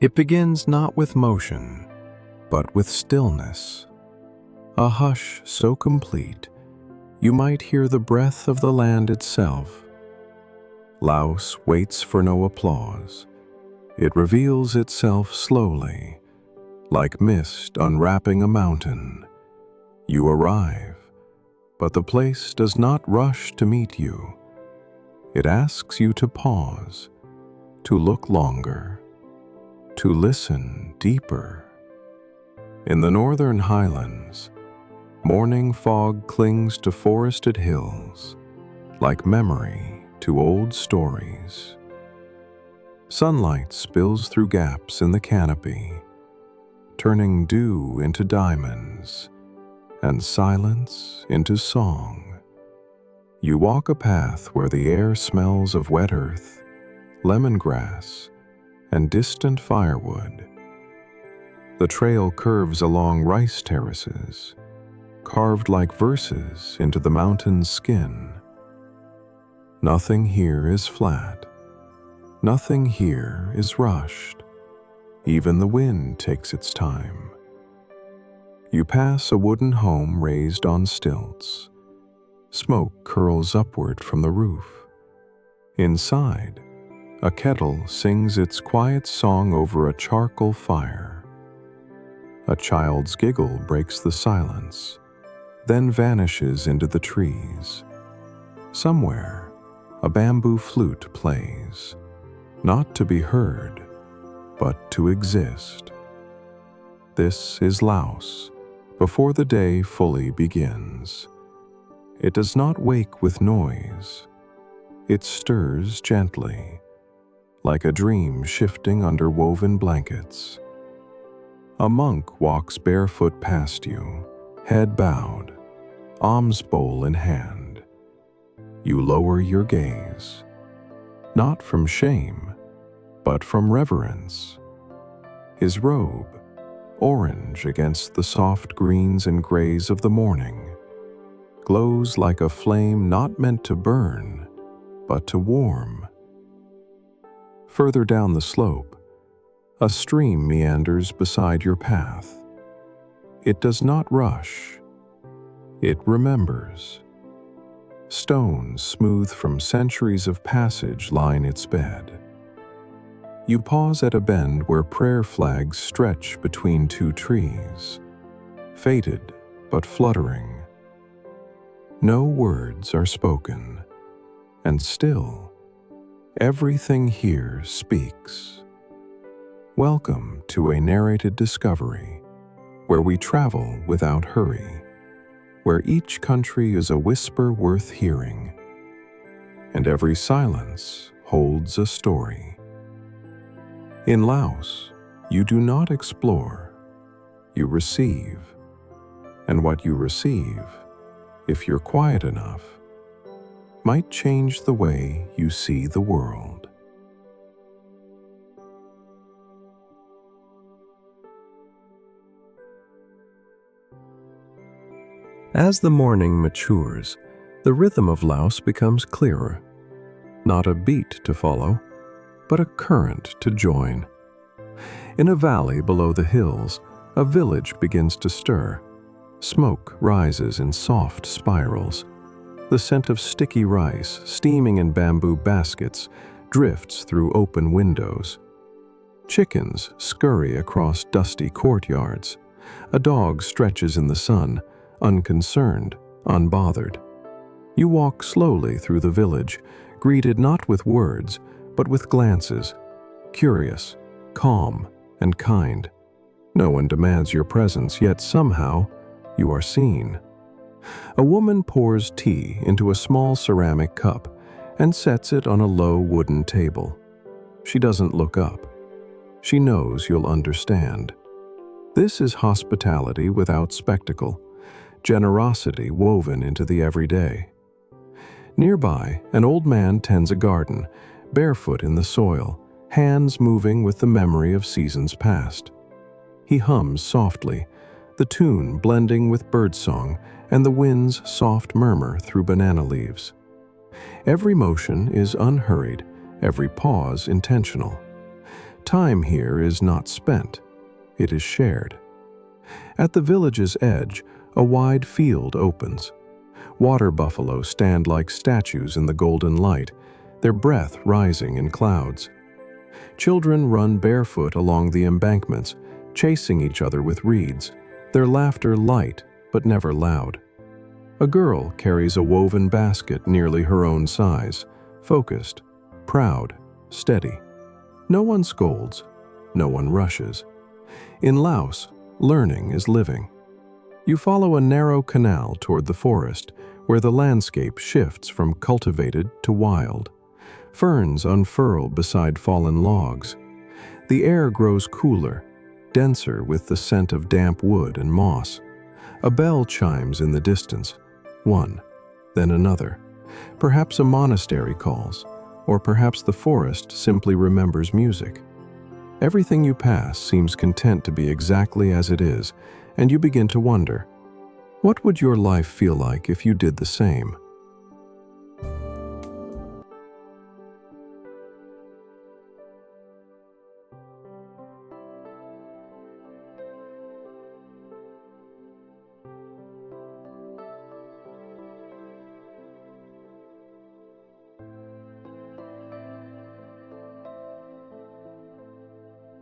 It begins not with motion, but with stillness, a hush so complete you might hear the breath of the land itself. Laos waits for no applause. It reveals itself slowly, like mist unwrapping a mountain. You arrive, but the place does not rush to meet you. It asks you to pause, to look longer, to listen deeper. In the northern highlands, morning fog clings to forested hills, like memory to old stories. Sunlight spills through gaps in the canopy, turning dew into diamonds and silence into song. You walk a path where the air smells of wet earth, lemongrass, and distant firewood. The trail curves along rice terraces, carved like verses into the mountain's skin. Nothing here is flat. Nothing here is rushed. Even the wind takes its time. You pass a wooden home raised on stilts. Smoke curls upward from the roof. Inside, a kettle sings its quiet song over a charcoal fire. A child's giggle breaks the silence, then vanishes into the trees. Somewhere, a bamboo flute plays, not to be heard, but to exist. This is Laos, before the day fully begins. It does not wake with noise. It stirs gently, like a dream shifting under woven blankets. A monk walks barefoot past you, head bowed, alms bowl in hand. You lower your gaze, not from shame, but from reverence. His robe, orange against the soft greens and grays of the morning, glows like a flame not meant to burn, but to warm. Further down the slope, a stream meanders beside your path. It does not rush. It remembers. Stones smooth from centuries of passage line its bed. You pause at a bend where prayer flags stretch between two trees, faded but fluttering. No words are spoken, and still, everything here speaks. Welcome to a narrated discovery, where we travel without hurry, where each country is a whisper worth hearing, and every silence holds a story. In Laos, you do not explore, you receive, and what you receive, if you're quiet enough, might change the way you see the world. As the morning matures, the rhythm of Laos becomes clearer. Not a beat to follow, but a current to join. In a valley below the hills, a village begins to stir. Smoke rises in soft spirals. The scent of sticky rice, steaming in bamboo baskets, drifts through open windows. Chickens scurry across dusty courtyards. A dog stretches in the sun, unconcerned, unbothered. You walk slowly through the village, greeted not with words, but with glances, curious, calm, and kind. No one demands your presence, yet somehow you are seen. A woman pours tea into a small ceramic cup and sets it on a low wooden table. She doesn't look up. She knows you'll understand. This is hospitality without spectacle, generosity woven into the everyday. Nearby, an old man tends a garden, barefoot in the soil, hands moving with the memory of seasons past. He hums softly, the tune blending with birdsong and the wind's soft murmur through banana leaves. Every motion is unhurried, every pause intentional. Time here is not spent, it is shared. At the village's edge, a wide field opens. Water buffalo stand like statues in the golden light, their breath rising in clouds. Children run barefoot along the embankments, chasing each other with reeds, their laughter light but never loud. A girl carries a woven basket nearly her own size, focused, proud, steady. No one scolds, no one rushes. In Laos, learning is living. You follow a narrow canal toward the forest, where the landscape shifts from cultivated to wild. Ferns unfurl beside fallen logs. The air grows cooler, denser with the scent of damp wood and moss. A bell chimes in the distance, one, then another. Perhaps a monastery calls, or perhaps the forest simply remembers music. Everything you pass seems content to be exactly as it is, and you begin to wonder, what would your life feel like if you did the same?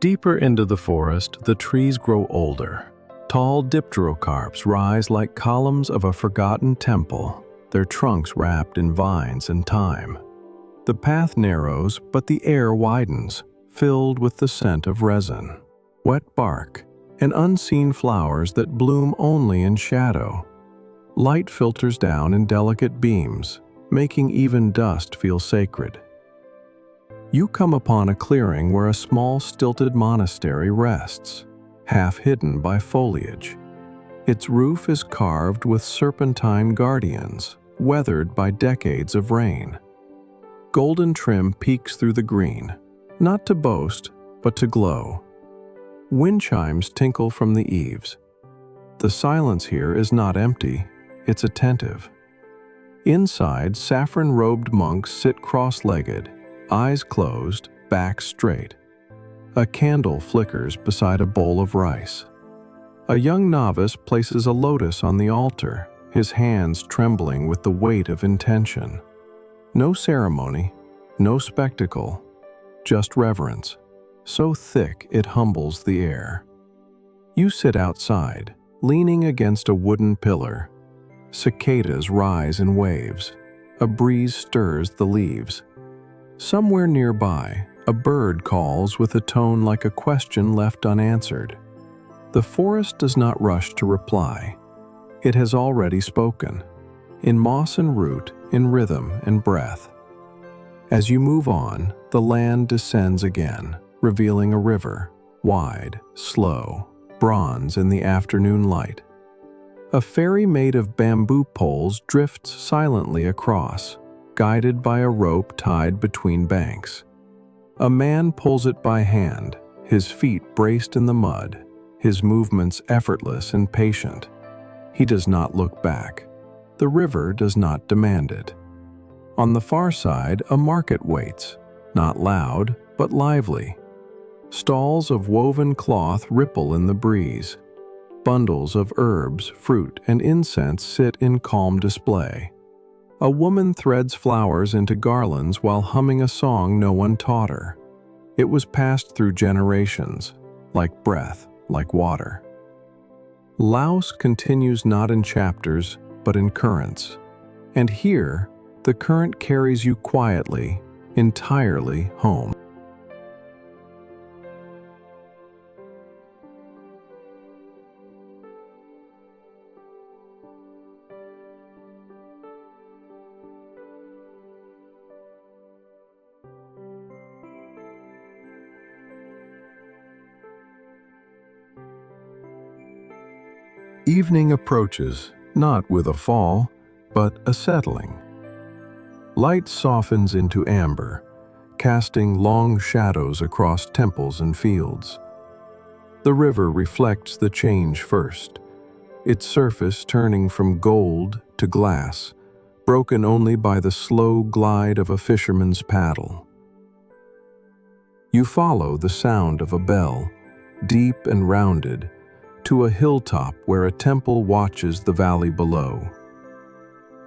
Deeper into the forest, the trees grow older. Tall dipterocarps rise like columns of a forgotten temple, their trunks wrapped in vines and thyme. The path narrows, but the air widens, filled with the scent of resin, wet bark, and unseen flowers that bloom only in shadow. Light filters down in delicate beams, making even dust feel sacred. You come upon a clearing where a small stilted monastery rests, half hidden by foliage. Its roof is carved with serpentine guardians, weathered by decades of rain. Golden trim peeks through the green, not to boast, but to glow. Wind chimes tinkle from the eaves. The silence here is not empty, it's attentive. Inside, saffron-robed monks sit cross-legged, eyes closed, back straight. A candle flickers beside a bowl of rice. A young novice places a lotus on the altar, his hands trembling with the weight of intention. No ceremony, no spectacle, just reverence, so thick it humbles the air. You sit outside, leaning against a wooden pillar. Cicadas rise in waves. A breeze stirs the leaves. Somewhere nearby, a bird calls with a tone like a question left unanswered. The forest does not rush to reply. It has already spoken, in moss and root, in rhythm and breath. As you move on, the land descends again, revealing a river, wide, slow, bronze in the afternoon light. A ferry made of bamboo poles drifts silently across, guided by a rope tied between banks. A man pulls it by hand, his feet braced in the mud, his movements effortless and patient. He does not look back. The river does not demand it. On the far side, a market waits, not loud, but lively. Stalls of woven cloth ripple in the breeze. Bundles of herbs, fruit, and incense sit in calm display. A woman threads flowers into garlands while humming a song no one taught her. It was passed through generations, like breath, like water. Laos continues not in chapters, but in currents. And here, the current carries you quietly, entirely home. Evening approaches, not with a fall, but a settling. Light softens into amber, casting long shadows across temples and fields. The river reflects the change first, its surface turning from gold to glass, broken only by the slow glide of a fisherman's paddle. You follow the sound of a bell, deep and rounded, to a hilltop where a temple watches the valley below.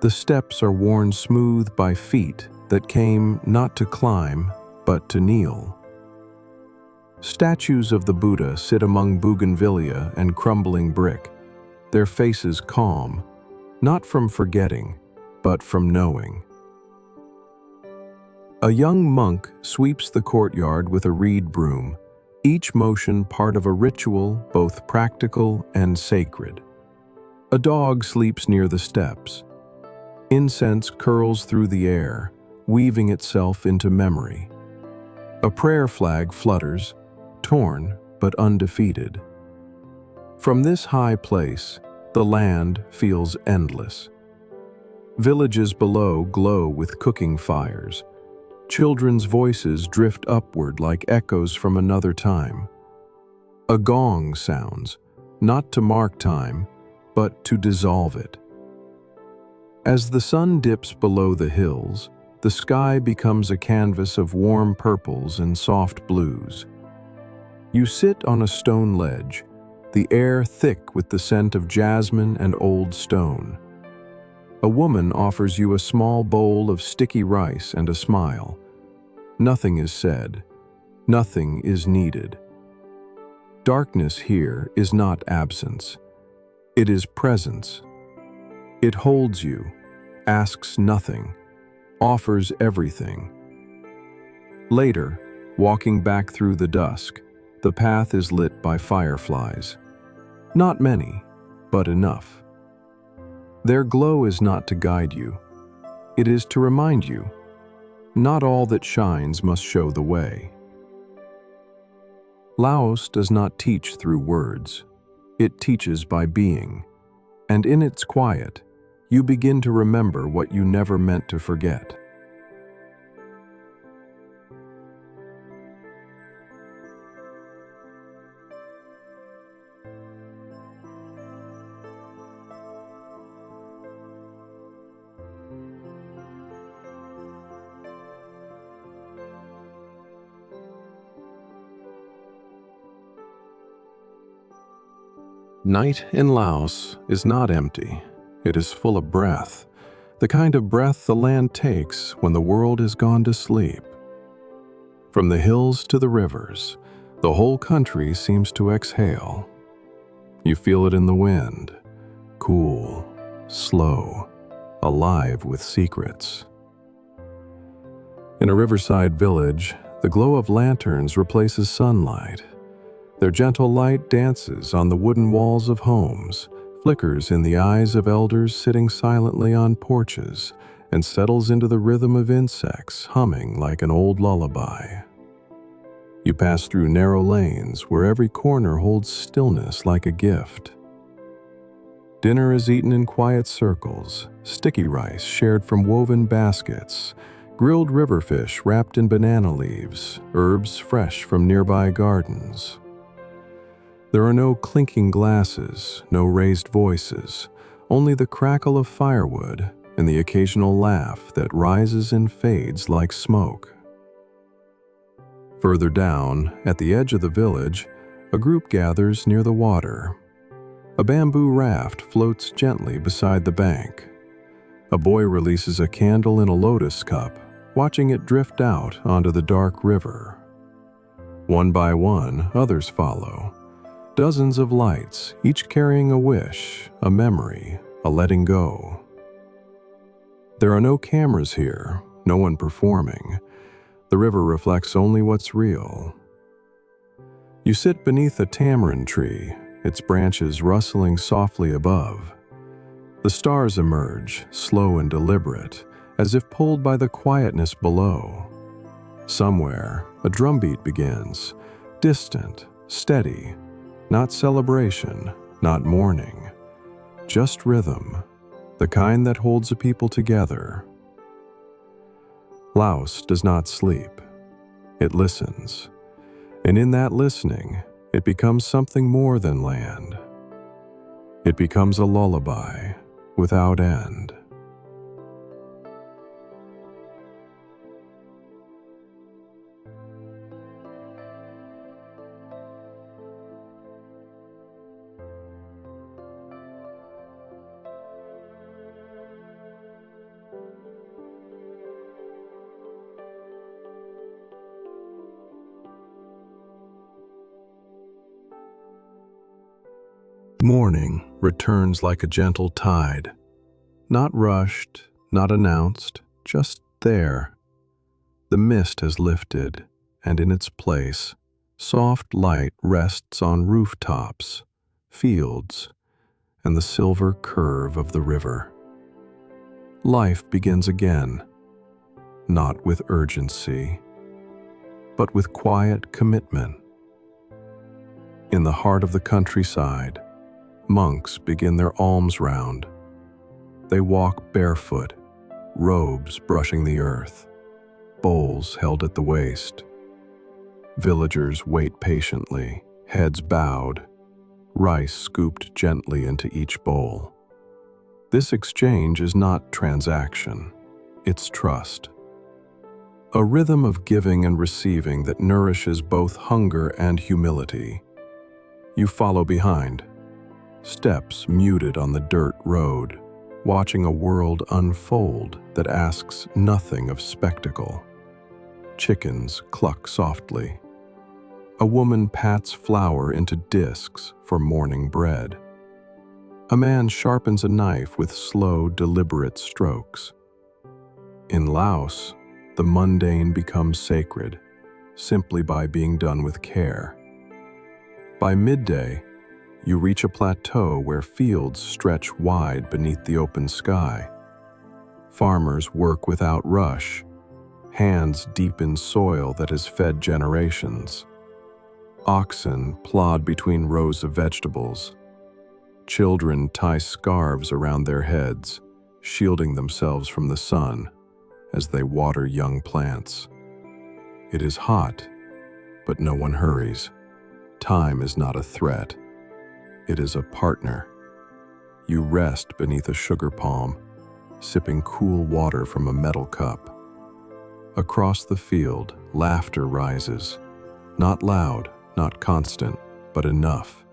The steps are worn smooth by feet that came not to climb, but to kneel. Statues of the Buddha sit among bougainvillea and crumbling brick, their faces calm, not from forgetting, but from knowing. A young monk sweeps the courtyard with a reed broom, each motion part of a ritual both practical and sacred. A dog sleeps near the steps. Incense curls through the air, weaving itself into memory. A prayer flag flutters, torn but undefeated. From this high place, the land feels endless. Villages below glow with cooking fires. Children's voices drift upward like echoes from another time. A gong sounds, not to mark time, but to dissolve it. As the sun dips below the hills, the sky becomes a canvas of warm purples and soft blues. You sit on a stone ledge, the air thick with the scent of jasmine and old stone. A woman offers you a small bowl of sticky rice and a smile. Nothing is said. Nothing is needed. Darkness here is not absence. It is presence. It holds you, asks nothing, offers everything. Later, walking back through the dusk, the path is lit by fireflies. Not many, but enough. Their glow is not to guide you. It is to remind you, not all that shines must show the way. Laos does not teach through words. It teaches by being. And in its quiet, you begin to remember what you never meant to forget. Night in Laos is not empty. It is full of breath, the kind of breath the land takes when the world has gone to sleep. From the hills to the rivers, the whole country seems to exhale. You feel it in the wind, cool, slow, alive with secrets. In a riverside village, the glow of lanterns replaces sunlight. Their gentle light dances on the wooden walls of homes, flickers in the eyes of elders sitting silently on porches, and settles into the rhythm of insects humming like an old lullaby. You pass through narrow lanes where every corner holds stillness like a gift. Dinner is eaten in quiet circles, sticky rice shared from woven baskets, grilled river fish wrapped in banana leaves, herbs fresh from nearby gardens. There are no clinking glasses, no raised voices, only the crackle of firewood and the occasional laugh that rises and fades like smoke. Further down, at the edge of the village, a group gathers near the water. A bamboo raft floats gently beside the bank. A boy releases a candle in a lotus cup, watching it drift out onto the dark river. One by one, others follow. Dozens of lights, each carrying a wish, a memory, a letting go. There are no cameras here, no one performing. The river reflects only what's real. You sit beneath a tamarind tree, its branches rustling softly above. The stars emerge, slow and deliberate, as if pulled by the quietness below. Somewhere, a drumbeat begins, distant, steady. Not celebration, not mourning, just rhythm, the kind that holds a people together. Laos does not sleep. It listens. And in that listening, it becomes something more than land. It becomes a lullaby without end. Morning returns like a gentle tide, not rushed, not announced, just there. The mist has lifted, and in its place, soft light rests on rooftops, fields, and the silver curve of the river. Life begins again, not with urgency, but with quiet commitment. In the heart of the countryside, monks begin their alms round. They walk barefoot, robes brushing the earth, bowls held at the waist. Villagers wait patiently, heads bowed, rice scooped gently into each bowl. This exchange is not transaction, it's trust. A rhythm of giving and receiving that nourishes both hunger and humility. You follow behind, steps muted on the dirt road, watching a world unfold that asks nothing of spectacle. Chickens cluck softly. A woman pats flour into discs for morning bread. A man sharpens a knife with slow, deliberate strokes. In Laos, the mundane becomes sacred, simply by being done with care. By midday, you reach a plateau where fields stretch wide beneath the open sky. Farmers work without rush, hands deep in soil that has fed generations. Oxen plod between rows of vegetables. Children tie scarves around their heads, shielding themselves from the sun as they water young plants. It is hot, but no one hurries. Time is not a threat. It is a partner. You rest beneath a sugar palm, sipping cool water from a metal cup. Across the field, laughter rises. Not loud, not constant, but enough.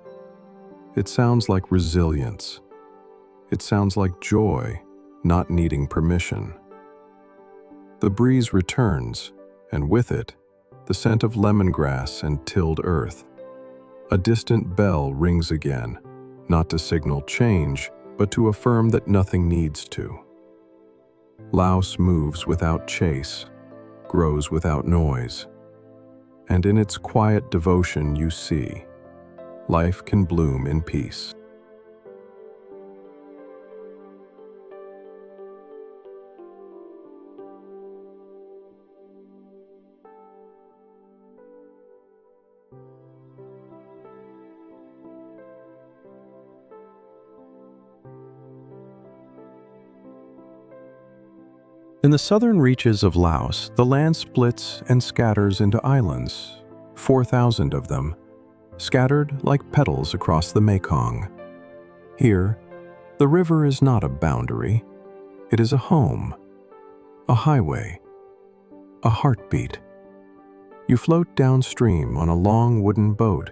It sounds like resilience. It sounds like joy, not needing permission. The breeze returns, and with it, the scent of lemongrass and tilled earth. A distant bell rings again, not to signal change, but to affirm that nothing needs to. Laos moves without chase, grows without noise, and in its quiet devotion you see, life can bloom in peace. In the southern reaches of Laos, the land splits and scatters into islands, 4,000 of them, scattered like petals across the Mekong. Here, the river is not a boundary, it is a home, a highway, a heartbeat. You float downstream on a long wooden boat,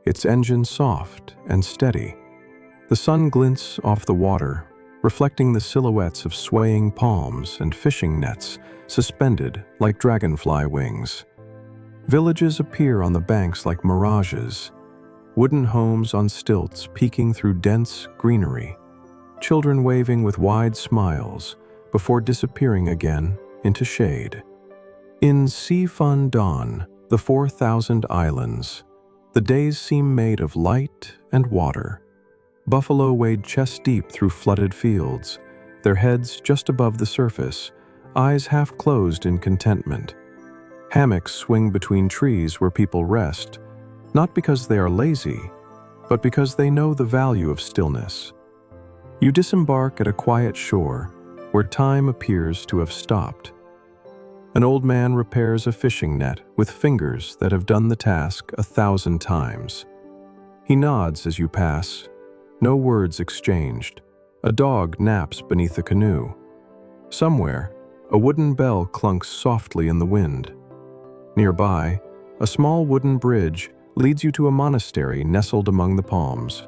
its engine soft and steady. The sun glints off the water, reflecting the silhouettes of swaying palms and fishing nets suspended like dragonfly wings. Villages appear on the banks like mirages, wooden homes on stilts peeking through dense greenery, children waving with wide smiles before disappearing again into shade. In Sea-Fun Dawn, the 4,000 islands, the days seem made of light and water. Buffalo wade chest-deep through flooded fields, their heads just above the surface, eyes half closed in contentment. Hammocks swing between trees where people rest, not because they are lazy, but because they know the value of stillness. You disembark at a quiet shore where time appears to have stopped. An old man repairs a fishing net with fingers that have done the task 1,000 times. He nods as you pass. No words exchanged. A dog naps beneath the canoe. Somewhere, a wooden bell clunks softly in the wind. Nearby, a small wooden bridge leads you to a monastery nestled among the palms.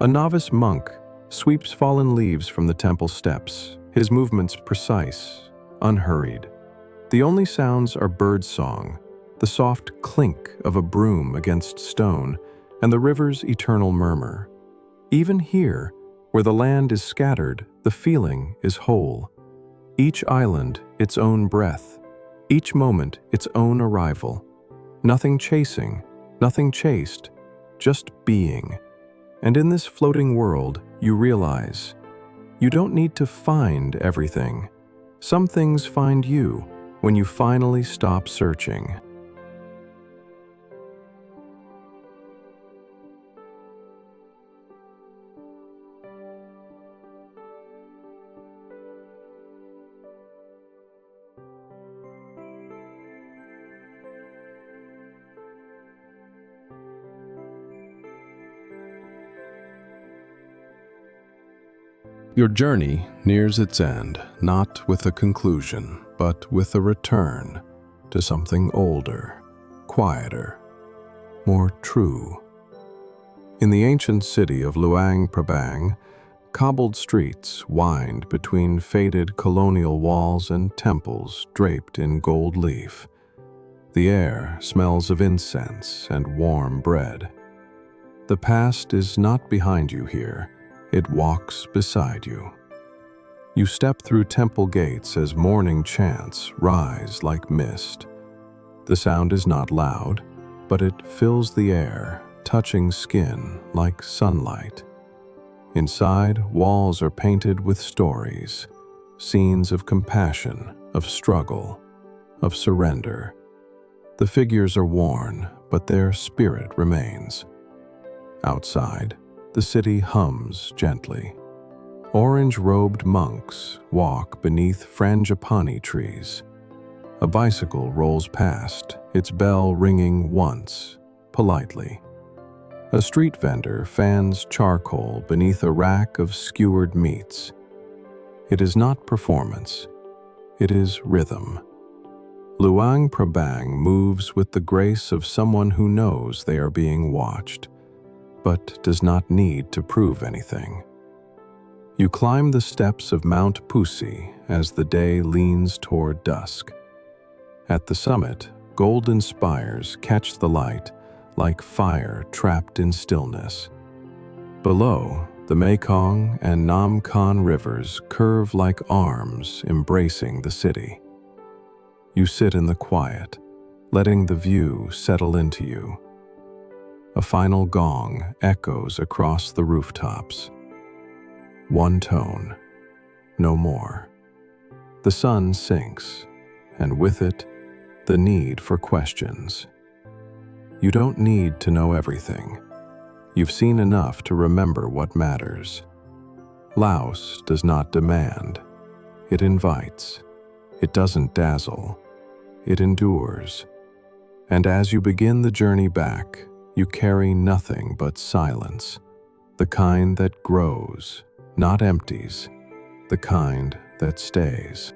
A novice monk sweeps fallen leaves from the temple steps, his movements precise, unhurried. The only sounds are birdsong, the soft clink of a broom against stone, and the river's eternal murmur. Even here, where the land is scattered, the feeling is whole. Each island, its own breath. Each moment, its own arrival. Nothing chasing, nothing chased, just being. And in this floating world, you realize, you don't need to find everything. Some things find you when you finally stop searching. Your journey nears its end, not with a conclusion, but with a return to something older, quieter, more true. In the ancient city of Luang Prabang, cobbled streets wind between faded colonial walls and temples draped in gold leaf. The air smells of incense and warm bread. The past is not behind you here. It walks beside you. You step through temple gates as morning chants rise like mist. The sound is not loud, but it fills the air, touching skin like sunlight. Inside, walls are painted with stories, scenes of compassion, of struggle, of surrender. The figures are worn, but their spirit remains. Outside, the city hums gently. Orange-robed monks walk beneath frangipani trees. A bicycle rolls past, its bell ringing once, politely. A street vendor fans charcoal beneath a rack of skewered meats. It is not performance. It is rhythm. Luang Prabang moves with the grace of someone who knows they are being watched, but does not need to prove anything. You climb the steps of Mount Pusi as the day leans toward dusk. At the summit, golden spires catch the light like fire trapped in stillness. Below, the Mekong and Nam Khan rivers curve like arms embracing the city. You sit in the quiet, letting the view settle into you. A final gong echoes across the rooftops. One tone, no more. The sun sinks, and with it, the need for questions. You don't need to know everything. You've seen enough to remember what matters. Laos does not demand. It invites. It doesn't dazzle. It endures. And as you begin the journey back, you carry nothing but silence, the kind that grows, not empties, the kind that stays.